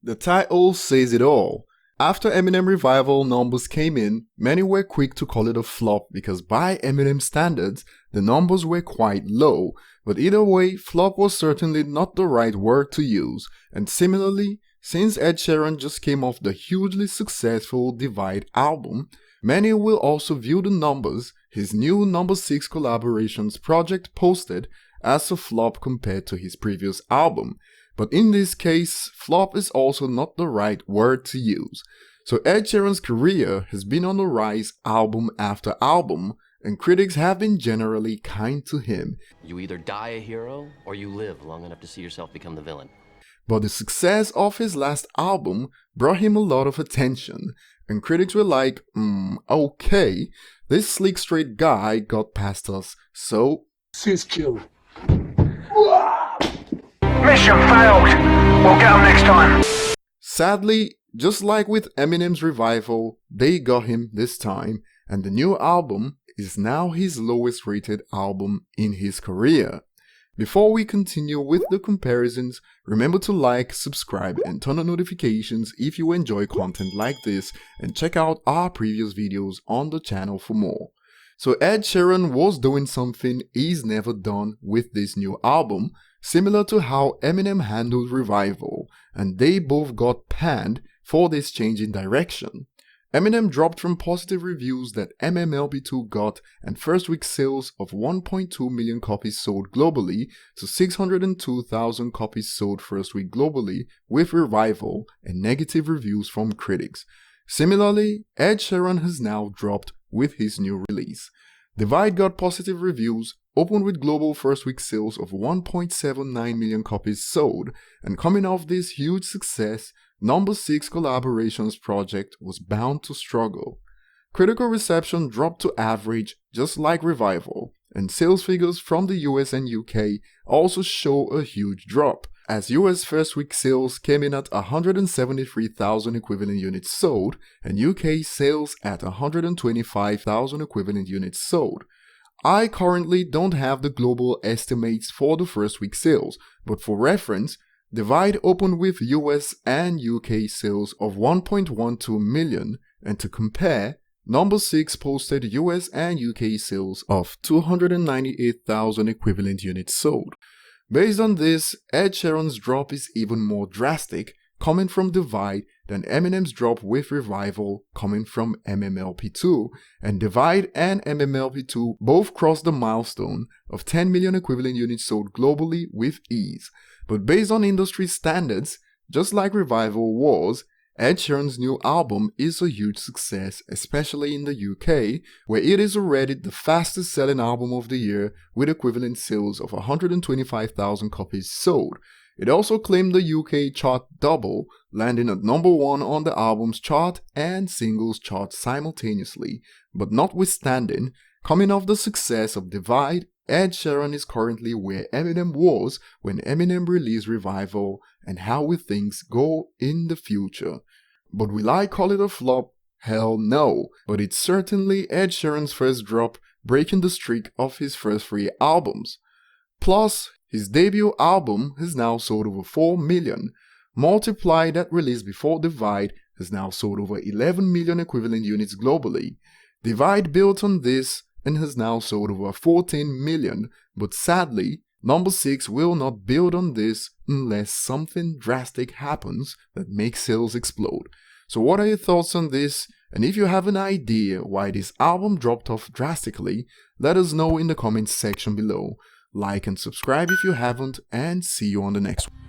The title says it all. After Eminem Revival numbers came in, many were quick to call it a flop because by Eminem standards, the numbers were quite low, but either way, flop was certainly not the right word to use, and similarly, since Ed Sheeran just came off the hugely successful Divide album, many will also view the numbers his new number 6 collaborations project posted as a flop compared to his previous album. But in this case, flop is also not the right word to use. So Ed Sheeran's career has been on the rise album after album, and critics have been generally kind to him. You either die a hero, or you live long enough to see yourself become the villain. But the success of his last album brought him a lot of attention, and critics were like, okay, this slick straight guy got past us, so... Sis kill. Mission failed. We'll get them next time. Sadly, just like with Eminem's Revival, they got him this time, and the new album is now his lowest rated album in his career. Before we continue with the comparisons, remember to like, subscribe and turn on notifications if you enjoy content like this, and check out our previous videos on the channel for more. So Ed Sheeran was doing something he's never done with this new album, similar to how Eminem handled Revival, and they both got panned for this change in direction. Eminem dropped from positive reviews that MMLP2 got and first week sales of 1.2 million copies sold globally to 602,000 copies sold first week globally with Revival and negative reviews from critics. Similarly, Ed Sheeran has now dropped with his new release. Divide got positive reviews, opened with global first week sales of 1.79 million copies sold, and coming off this huge success, number 6 collaborations project was bound to struggle. Critical reception dropped to average just like Revival, and sales figures from the US and UK also show a huge drop, as US first week sales came in at 173,000 equivalent units sold and UK sales at 125,000 equivalent units sold. I currently don't have the global estimates for the first week sales, but for reference, Divide opened with US and UK sales of 1.12 million, and to compare, number 6 posted US and UK sales of 298,000 equivalent units sold. Based on this, Ed Sheeran's drop is even more drastic, coming from Divide, than Eminem's drop with Revival coming from MMLP2, and Divide and MMLP2 both crossed the milestone of 10 million equivalent units sold globally with ease. But based on industry standards, just like Revival was, Ed Sheeran's new album is a huge success, especially in the UK, where it is already the fastest selling album of the year with equivalent sales of 125,000 copies sold. It also claimed the UK chart double, landing at number 1 on the album's chart and singles chart simultaneously. But notwithstanding, coming off the success of Divide, Ed Sheeran is currently where Eminem was when Eminem released Revival, and how will things go in the future. But will I call it a flop? Hell no, but it's certainly Ed Sheeran's first drop, breaking the streak of his first 3 albums. Plus, his debut album has now sold over 4 million. Multiply that release before Divide has now sold over 11 million equivalent units globally. Divide built on this and has now sold over 14 million, but sadly, number 6 will not build on this unless something drastic happens that makes sales explode. So what are your thoughts on this? And if you have an idea why this album dropped off drastically, let us know in the comments section below. Like and subscribe if you haven't, and see you on the next one.